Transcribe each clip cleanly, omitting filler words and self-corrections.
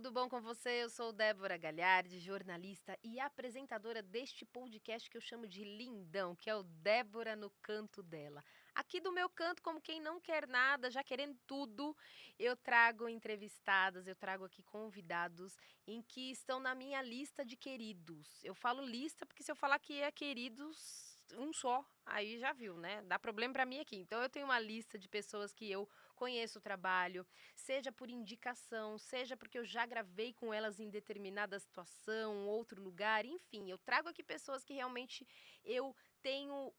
tudo bom com você? Eu sou Débora Galhardi, jornalista e apresentadora deste podcast que eu chamo de lindão, que é o Débora no Canto Dela. Aqui do meu canto, como quem não quer nada, já querendo tudo, eu trago entrevistadas, eu trago aqui convidados em que estão na minha lista de queridos. Eu falo lista porque se eu falar que é queridos, um só, aí já viu, né? Dá problema pra mim aqui. Então eu tenho uma lista de pessoas que eu conheço o trabalho, seja por indicação, seja porque eu já gravei com elas em determinada situação, outro lugar, enfim, eu trago aqui pessoas que realmente eu tenho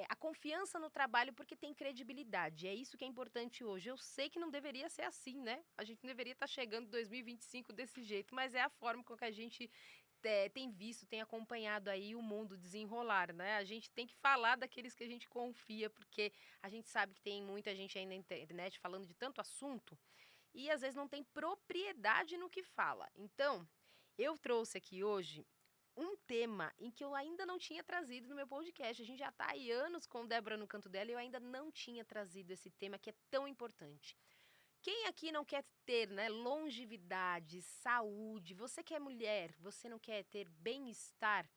a confiança no trabalho porque tem credibilidade. É isso que é importante hoje. Eu sei que não deveria ser assim, né? A gente não deveria estar chegando em 2025 desse jeito, mas é a forma com que a gente tem visto, tem acompanhado aí o mundo desenrolar, né? A gente tem que falar daqueles que a gente confia, porque a gente sabe que tem muita gente aí na internet falando de tanto assunto e às vezes não tem propriedade no que fala. Então, eu trouxe aqui hoje um tema em que eu ainda não tinha trazido no meu podcast. A gente já está aí anos com Débora no Canto Dela e eu ainda não tinha trazido esse tema que é tão importante. Quem aqui não quer ter, né, longevidade, saúde? Você que é mulher, você não quer ter bem-estar?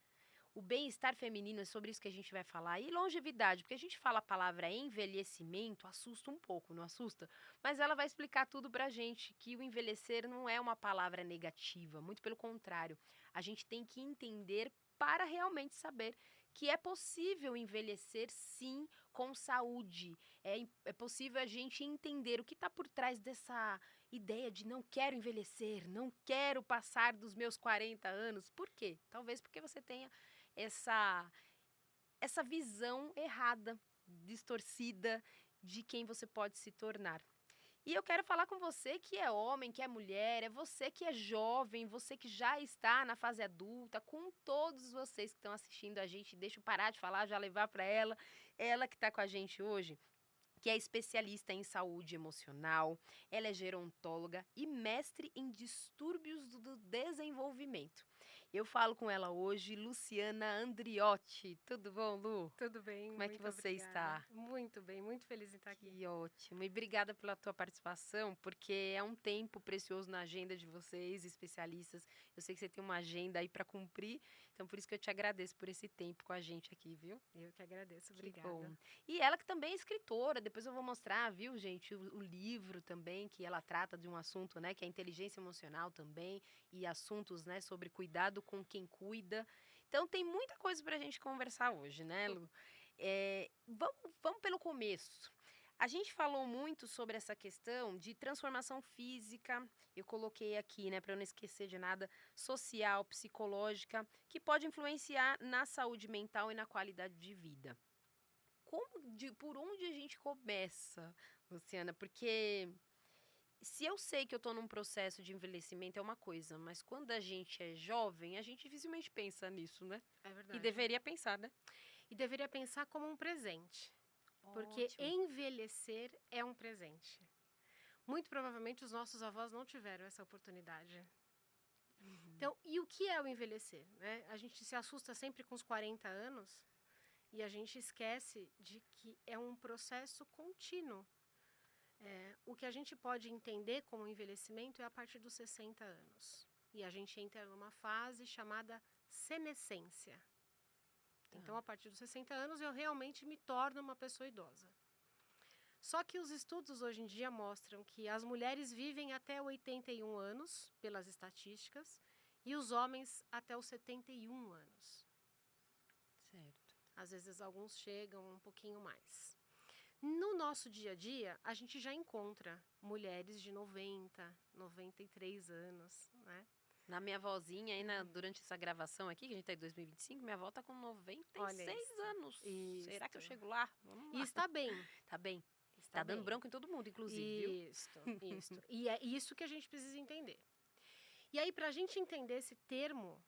O bem-estar feminino é sobre isso que a gente vai falar. E longevidade, porque a gente fala a palavra envelhecimento, assusta um pouco, não assusta? Mas ela vai explicar tudo pra gente, que o envelhecer não é uma palavra negativa, muito pelo contrário. A gente tem que entender para realmente saber que é possível envelhecer sim com saúde. É possível a gente entender o que está por trás dessa ideia de não quero envelhecer, não quero passar dos meus 40 anos. Por quê? Talvez porque você tenha essa essa visão errada, distorcida de quem você pode se tornar. E eu quero falar com você que é homem, que é mulher, é você que é jovem, você que já está na fase adulta, com todos vocês que estão assistindo a gente, deixa eu parar de falar, já levar para ela que está com a gente hoje, que é especialista em saúde emocional, ela é gerontóloga e mestre em distúrbios do desenvolvimento. Eu falo com ela hoje, Luciana Andriotti. Tudo bom, Lu? Tudo bem, Como é que muito você obrigada. está? Muito bem, muito feliz em estar aqui. Que ótimo. E obrigada pela tua participação, porque é um tempo precioso na agenda de vocês, especialistas. Eu sei que você tem uma agenda aí para cumprir, então por isso que eu te agradeço por esse tempo com a gente aqui, viu? Eu que agradeço, Que obrigada. bom. E ela que também é escritora, depois eu vou mostrar, viu, gente, o livro também, que ela trata de um assunto, né, que é inteligência emocional também, e assuntos, né, sobre cuidado com quem cuida. Então tem muita coisa pra gente conversar hoje, né, Lu? Vamos pelo começo. A gente falou muito sobre essa questão de transformação física, eu coloquei aqui, né, para eu não esquecer de nada, social, psicológica, que pode influenciar na saúde mental e na qualidade de vida. Por onde a gente começa, Luciana? Porque se eu sei que eu tô num processo de envelhecimento é uma coisa, mas quando a gente é jovem, a gente dificilmente pensa nisso, né? É E verdade. deveria pensar, né? E deveria pensar como um presente, porque Ótimo. envelhecer é um presente. Muito provavelmente os nossos avós não tiveram essa oportunidade. Então, e o que é o envelhecer? Né? A gente se assusta sempre com os 40 anos e a gente esquece de que é um processo contínuo. O que a gente pode entender como envelhecimento é a partir dos 60 anos. E a gente entra numa fase chamada senescência. Tá. Então, a partir dos 60 anos, eu realmente me torno uma pessoa idosa. Só que os estudos hoje em dia mostram que as mulheres vivem até 81 anos, pelas estatísticas, e os homens até os 71 anos. Certo. Às vezes, alguns chegam um pouquinho mais. No nosso dia a dia, a gente já encontra mulheres de 90, 93 anos, né? Na minha avózinha, aí durante essa gravação aqui, que a gente tá em 2025, minha avó tá com Olha 96 isso. anos. Será que eu Isto. chego lá? Vamos E lá. está bem. Tá bem. Está Tá dando bem. branco em todo mundo, inclusive, viu? Isto. E é isso que a gente precisa entender. E aí, para a gente entender esse termo,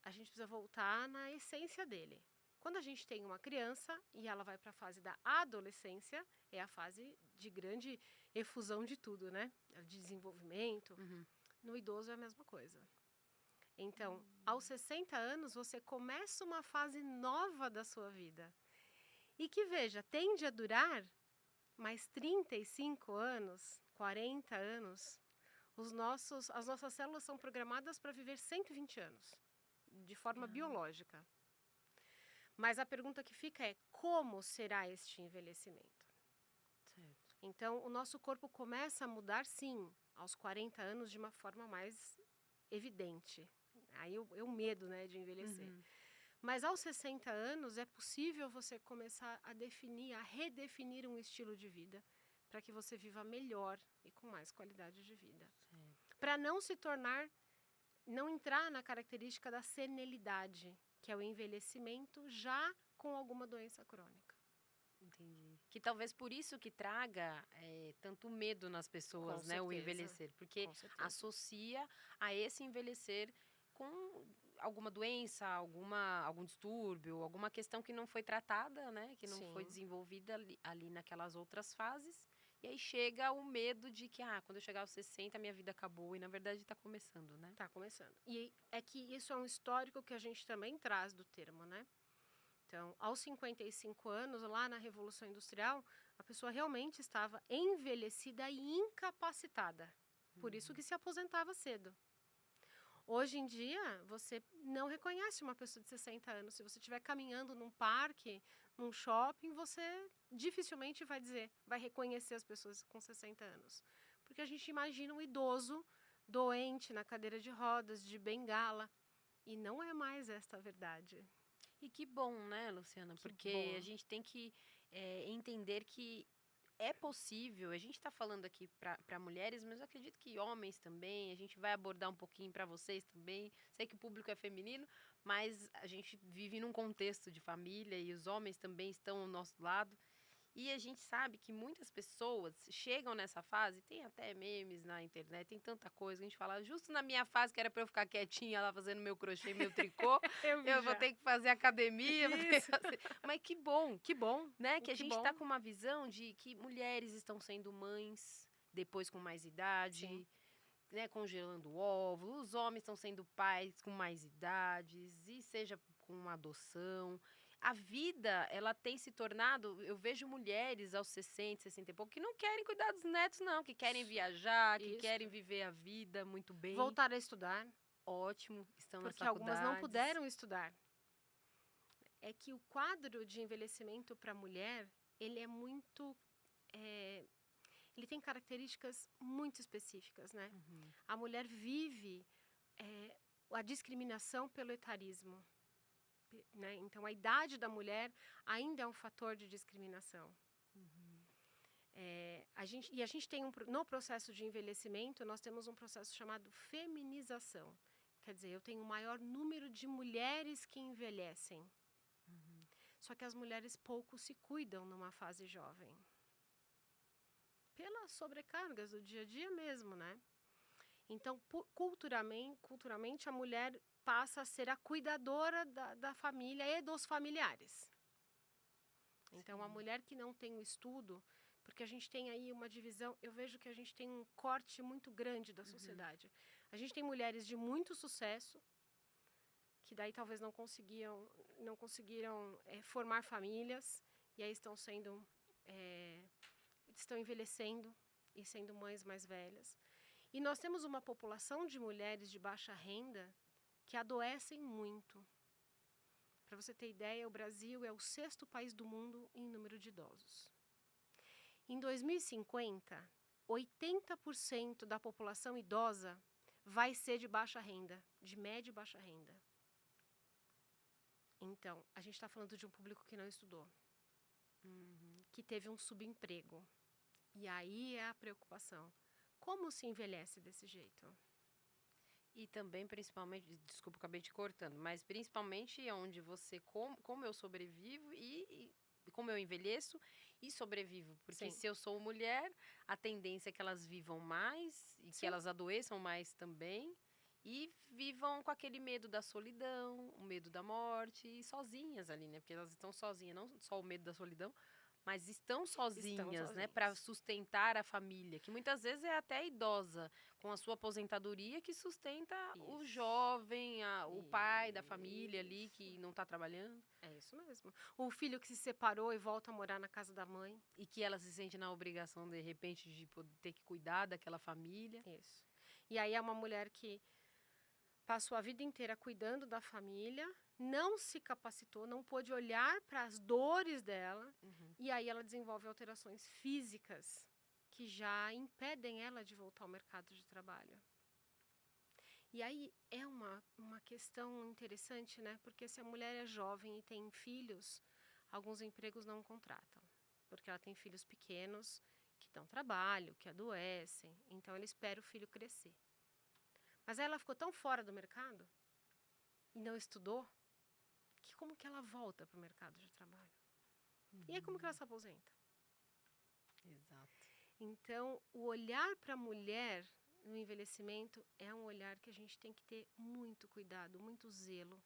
a gente precisa voltar na essência dele. Quando a gente tem uma criança e ela vai para a fase da adolescência, é a fase de grande efusão de tudo, né? De desenvolvimento. Uhum. No idoso é a mesma coisa. Então, aos 60 anos, você começa uma fase nova da sua vida. E que, veja, tende a durar mais 35 anos, 40 anos. As nossas células são programadas para viver 120 anos, de forma biológica. Mas a pergunta que fica é: como será este envelhecimento? Certo. Então, o nosso corpo começa a mudar, sim, aos 40 anos de uma forma mais evidente. Aí é o medo, né, de envelhecer. Uhum. Mas aos 60 anos é possível você começar a redefinir um estilo de vida para que você viva melhor e com mais qualidade de vida. Para não se tornar, não entrar na característica da senilidade, que é o envelhecimento já com alguma doença crônica. Entendi. Que talvez por isso que traga tanto medo nas pessoas, Com né, o certeza, envelhecer, porque com certeza. associa a esse envelhecer com alguma doença, algum distúrbio, alguma questão que não foi tratada, né, que não foi Sim. desenvolvida ali naquelas outras fases. E aí chega o medo de que, quando eu chegar aos 60, minha vida acabou. E na verdade está começando, né? Está começando. E é que isso é um histórico que a gente também traz do termo, né? Então, aos 55 anos, lá na Revolução Industrial, a pessoa realmente estava envelhecida e incapacitada. Por isso que se aposentava cedo. Hoje em dia, você não reconhece uma pessoa de 60 anos. Se você estiver caminhando num parque, num shopping, você dificilmente vai reconhecer as pessoas com 60 anos. Porque a gente imagina um idoso doente na cadeira de rodas, de bengala. E não é mais esta a verdade. E que bom, né, Luciana? Porque a gente tem que entender que é possível. A gente está falando aqui para mulheres, mas eu acredito que homens também. A gente vai abordar um pouquinho para vocês também. Sei que o público é feminino, mas a gente vive num contexto de família e os homens também estão ao nosso lado. E a gente sabe que muitas pessoas chegam nessa fase, tem até memes na internet, tem tanta coisa, a gente fala, justo na minha fase que era pra eu ficar quietinha lá fazendo meu crochê, meu tricô, eu vou ter que fazer academia, vou ter que fazer... Mas que bom, né? Que a gente tá com uma visão de que mulheres estão sendo mães, depois com mais idade, né, congelando óvulos, os homens estão sendo pais com mais idades, e seja com uma adoção. A vida, ela tem se tornado, eu vejo mulheres aos 60, 60 e pouco, que não querem cuidar dos netos, não, que querem viajar, que querem viver a vida muito bem. Voltar a estudar. Ótimo, estão nas faculdades. Porque algumas não puderam estudar. É que o quadro de envelhecimento para a mulher, ele é muito... ele tem características muito específicas, né? A mulher vive a discriminação pelo etarismo. Né? Então, a idade da mulher ainda é um fator de discriminação. A gente tem no processo de envelhecimento, nós temos um processo chamado feminização. Quer dizer, eu tenho um maior número de mulheres que envelhecem. Só que as mulheres pouco se cuidam numa fase jovem. Pelas sobrecargas do dia a dia mesmo, né? Então, culturalmente, a mulher passa a ser a cuidadora da família e dos familiares. Então, a mulher que não tem o estudo, porque a gente tem aí uma divisão, eu vejo que a gente tem um corte muito grande da sociedade. A gente tem mulheres de muito sucesso, que daí talvez não conseguiram formar famílias, e aí estão envelhecendo e sendo mães mais velhas. E nós temos uma população de mulheres de baixa renda que adoecem muito. Para você ter ideia, o Brasil é o 6º país do mundo em número de idosos. Em 2050, 80% da população idosa vai ser de baixa renda, de média e baixa renda. Então, a gente está falando de um público que não estudou, que teve um subemprego. E aí é a preocupação. Como se envelhece desse jeito? E também, principalmente, desculpa, acabei te cortando, mas principalmente onde você, como eu sobrevivo e como eu envelheço e sobrevivo. Porque se eu sou mulher, a tendência é que elas vivam mais e que elas adoeçam mais também. E vivam com aquele medo da solidão, o medo da morte, e sozinhas ali, né? Porque elas estão sozinhas, não só o medo da solidão, mas estão sozinhas, né, para sustentar a família, que muitas vezes é até idosa, com a sua aposentadoria, que sustenta o jovem, o pai da família ali, que não está trabalhando. É isso mesmo. O filho que se separou e volta a morar na casa da mãe. E que ela se sente na obrigação, de repente, de ter que cuidar daquela família. Isso. E aí é uma mulher que passou a vida inteira cuidando da família, não se capacitou, não pôde olhar para as dores dela, e aí ela desenvolve alterações físicas que já impedem ela de voltar ao mercado de trabalho. E aí é uma questão interessante, né? Porque se a mulher é jovem e tem filhos, alguns empregos não contratam, porque ela tem filhos pequenos que dão trabalho, que adoecem, então ela espera o filho crescer. Mas aí ela ficou tão fora do mercado e não estudou, que como que ela volta para o mercado de trabalho? E aí como que ela se aposenta? Exato. Então, o olhar para a mulher no envelhecimento é um olhar que a gente tem que ter muito cuidado, muito zelo.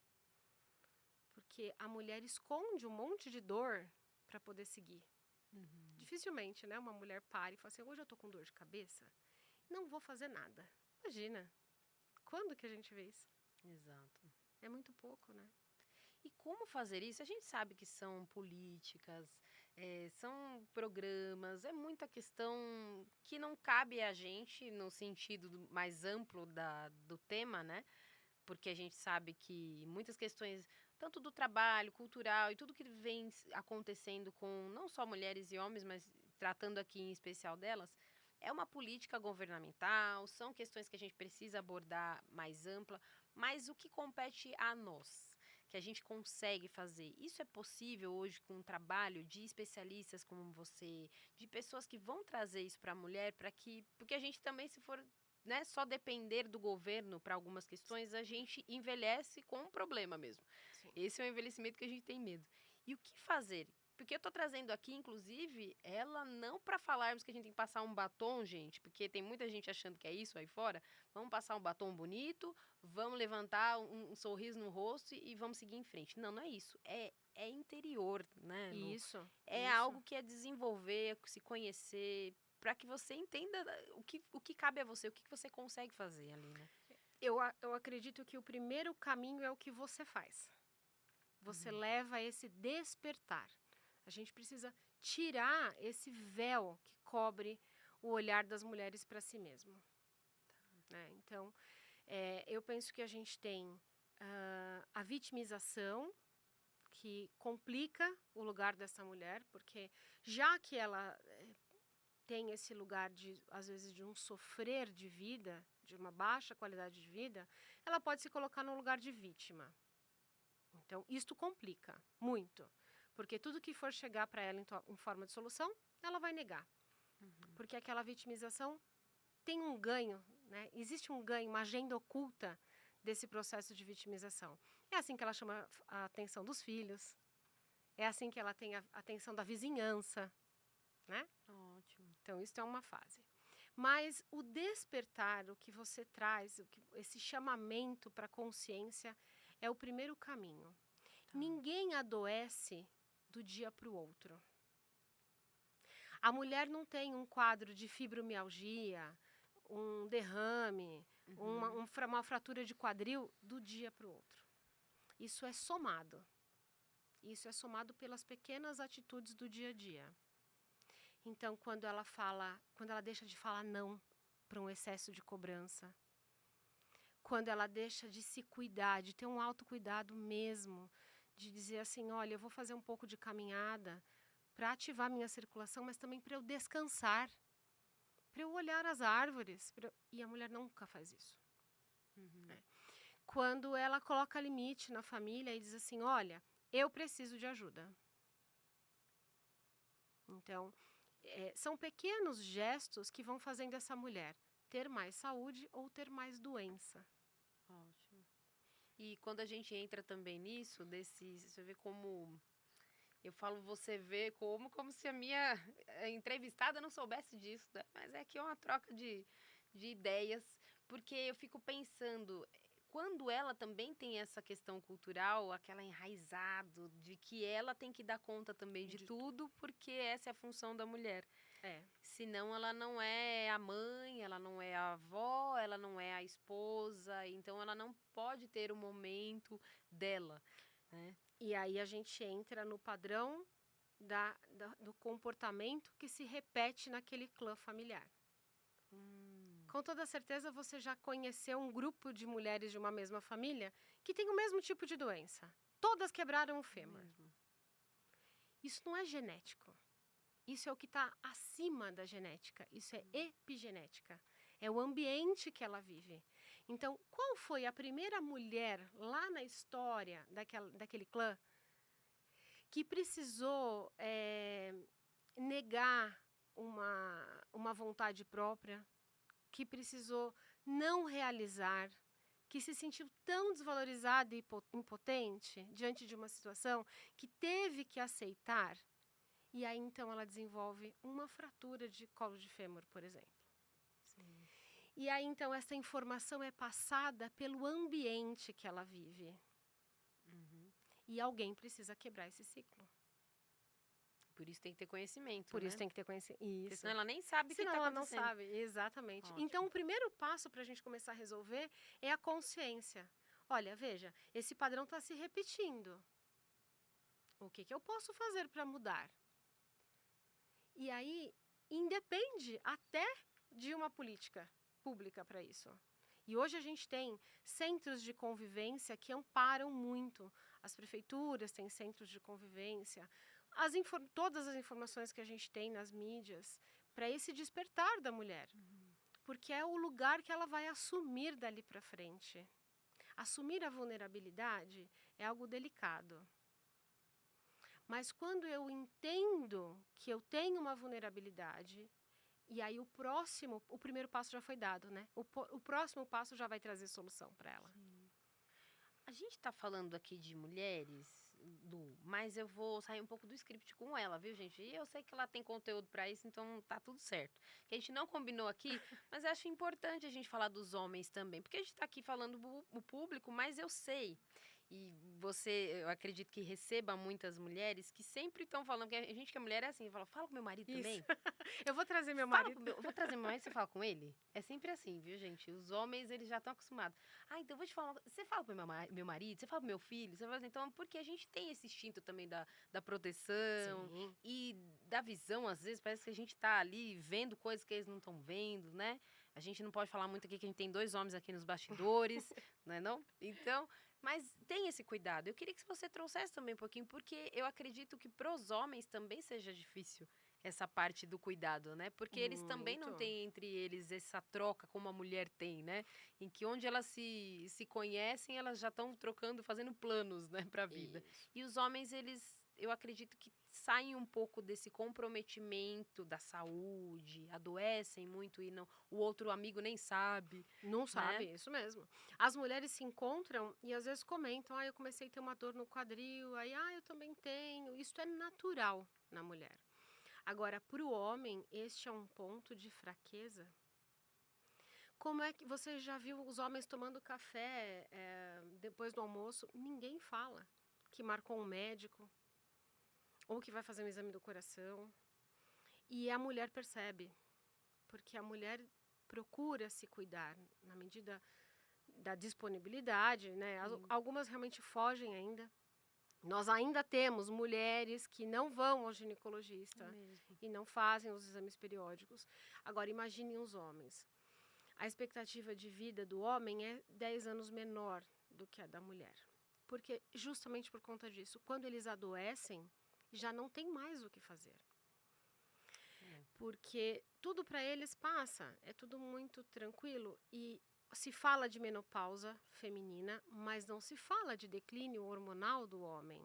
Porque a mulher esconde um monte de dor para poder seguir. Dificilmente, né, uma mulher para e fala assim, hoje eu tô com dor de cabeça, não vou fazer nada. Imagina, quando que a gente vê isso? Exato. É muito pouco, né? E como fazer isso? A gente sabe que são políticas, são programas, é muita questão que não cabe a gente no sentido mais amplo do tema, né? Porque a gente sabe que muitas questões, tanto do trabalho, cultural e tudo que vem acontecendo com não só mulheres e homens, mas tratando aqui em especial delas, é uma política governamental, são questões que a gente precisa abordar mais ampla, mas o que compete a nós? Que a gente consegue fazer. Isso é possível hoje com um trabalho de especialistas como você, de pessoas que vão trazer isso para a mulher, porque a gente também, se for, né, só depender do governo para algumas questões, a gente envelhece com um problema mesmo. Sim. Esse é o envelhecimento que a gente tem medo. E o que fazer? Porque eu tô trazendo aqui, inclusive, ela não para falarmos que a gente tem que passar um batom, gente, porque tem muita gente achando que é isso aí fora. Vamos passar um batom bonito, vamos levantar um sorriso no rosto e vamos seguir em frente. Não, não é isso. É interior, né, Lu? Isso. É algo que é desenvolver, se conhecer, para que você entenda o que cabe a você, o que você consegue fazer ali, né? Eu acredito que o primeiro caminho é o que você faz. Você leva esse despertar. A gente precisa tirar esse véu que cobre o olhar das mulheres para si mesmo. Né? Então, eu penso que a gente tem a vitimização, que complica o lugar dessa mulher, porque já que ela tem esse lugar de, às vezes, de um sofrer de vida, de uma baixa qualidade de vida, ela pode se colocar no lugar de vítima. Então, isto complica muito, porque tudo que for chegar para ela em forma de solução, ela vai negar. Porque aquela vitimização tem um ganho, né? Existe um ganho, uma agenda oculta desse processo de vitimização. É assim que ela chama a atenção dos filhos, é assim que ela tem a atenção da vizinhança, né? Ótimo. Então, isso é uma fase. Mas o despertar, o que você traz, esse chamamento para a consciência, é o primeiro caminho. Ninguém adoece do dia para o outro. A mulher não tem um quadro de fibromialgia, um derrame, uma fratura de quadril do dia para o outro. Isso é somado. Isso é somado pelas pequenas atitudes do dia a dia. Então, quando ela deixa de falar não para um excesso de cobrança, quando ela deixa de se cuidar, de ter um autocuidado mesmo, de dizer assim, olha, eu vou fazer um pouco de caminhada para ativar minha circulação, mas também para eu descansar, para eu olhar as árvores. E a mulher nunca faz isso. Quando ela coloca limite na família e diz assim, olha, eu preciso de ajuda. Então, são pequenos gestos que vão fazendo essa mulher ter mais saúde ou ter mais doença. Ótimo. E quando a gente entra também nisso, você vê como... Eu falo você vê como se a minha entrevistada não soubesse disso, né? Mas é que é uma troca de ideias, porque eu fico pensando, quando ela também tem essa questão cultural, aquela enraizado de que ela tem que dar conta também de tudo, porque essa é a função da mulher. Senão ela não é a mãe, ela não é a avó, ela não é a esposa, então ela não pode ter o momento dela, né? E aí a gente entra no padrão do comportamento que se repete naquele clã familiar. Com toda certeza você já conheceu um grupo de mulheres de uma mesma família que tem o mesmo tipo de doença. Todas quebraram o fêmur. Isso não é genético. Isso é o que está acima da genética. Isso é epigenética. É o ambiente que ela vive. Então, qual foi a primeira mulher lá na história daquele clã que precisou negar uma vontade própria, que precisou não realizar, que se sentiu tão desvalorizada e impotente diante de uma situação que teve que aceitar, e aí então ela desenvolve uma fratura de colo de fêmur, por exemplo. Sim. E aí então essa informação é passada pelo ambiente que ela vive. E alguém precisa quebrar esse ciclo. Por isso tem que ter conhecimento, Por né? isso tem que ter conhecimento. Porque Isso. senão ela nem sabe o que Senão está ela não acontecendo. sabe, exatamente. Ótimo. Então, o primeiro passo para a gente começar a resolver é a consciência. Olha, veja, esse padrão está se repetindo. O que eu posso fazer para mudar? E aí, independe até de uma política pública para isso. E hoje a gente tem centros de convivência que amparam muito. As prefeituras têm centros de convivência. Todas as informações que a gente tem nas mídias para esse despertar da mulher. Porque é o lugar que ela vai assumir dali para frente. Assumir a vulnerabilidade é algo delicado. Mas quando eu entendo que eu tenho uma vulnerabilidade, e aí o primeiro passo já foi dado, né? O próximo passo já vai trazer solução para ela. Sim. A gente está falando aqui de mulheres, mas eu vou sair um pouco do script com ela, viu, gente? E eu sei que ela tem conteúdo para isso, então tá tudo certo. Que a gente não combinou aqui, mas eu acho importante a gente falar dos homens também, porque a gente está aqui falando o público, mas eu sei. E eu acredito que receba muitas mulheres que sempre estão falando, porque a gente que é mulher é assim, fala com meu marido também. Eu vou trazer meu Fala marido. eu vou trazer meu marido, você fala com ele? É sempre assim, viu, gente? Os homens, eles já estão acostumados. Ah, então eu vou te falar você fala pro meu marido, você fala pro meu filho, você fala assim, então, porque a gente tem esse instinto também da proteção. Sim. E da visão, às vezes, parece que a gente tá ali vendo coisas que eles não estão vendo, né? A gente não pode falar muito aqui que a gente tem 2 homens aqui nos bastidores, não é não? Então, mas tem esse cuidado. Eu queria que você trouxesse também um pouquinho, porque eu acredito que pros homens também seja difícil essa parte do cuidado, né? Porque eles também não Muito. têm entre eles essa troca como a mulher tem, né? Em que onde elas se conhecem, elas já estão trocando, fazendo planos, né, pra vida. Isso. E os homens, eu acredito que saem um pouco desse comprometimento da saúde, adoecem muito e não, o outro amigo nem sabe. Não sabe, isso mesmo. As mulheres se encontram e às vezes comentam, eu comecei a ter uma dor no quadril, aí, eu também tenho. Isso é natural na mulher. Agora, para o homem, este é um ponto de fraqueza. Como é que você já viu os homens tomando café depois do almoço? Ninguém fala que marcou um médico ou que vai fazer um exame do coração. E a mulher percebe, porque a mulher procura se cuidar na medida da disponibilidade, né? Algumas realmente fogem ainda. Nós ainda temos mulheres que não vão ao ginecologista e não fazem os exames periódicos. Agora, imaginem os homens. A expectativa de vida do homem é 10 anos menor do que a da mulher. Porque, justamente por conta disso, quando eles adoecem, já não tem mais o que fazer. Porque tudo para eles passa, é tudo muito tranquilo. E se fala de menopausa feminina, mas não se fala de declínio hormonal do homem.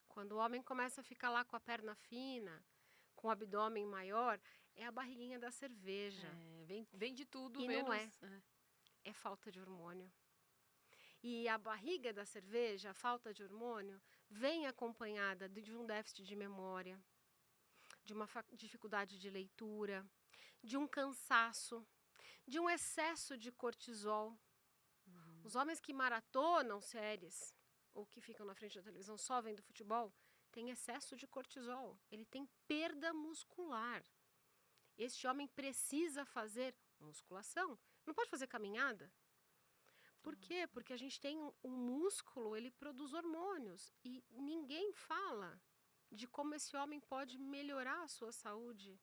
Quando o homem começa a ficar lá com a perna fina, com o abdômen maior, é a barriguinha da cerveja. Vem de tudo, e menos... não é. É falta de hormônio. E a barriga da cerveja, a falta de hormônio, vem acompanhada de um déficit de memória, de uma dificuldade de leitura, de um cansaço, de um excesso de cortisol. Os homens que maratonam séries ou que ficam na frente da televisão só vendo futebol, têm excesso de cortisol. Ele tem perda muscular. Este homem precisa fazer musculação. Não pode fazer caminhada. Por quê? Porque a gente tem um músculo, ele produz hormônios. E ninguém fala de como esse homem pode melhorar a sua saúde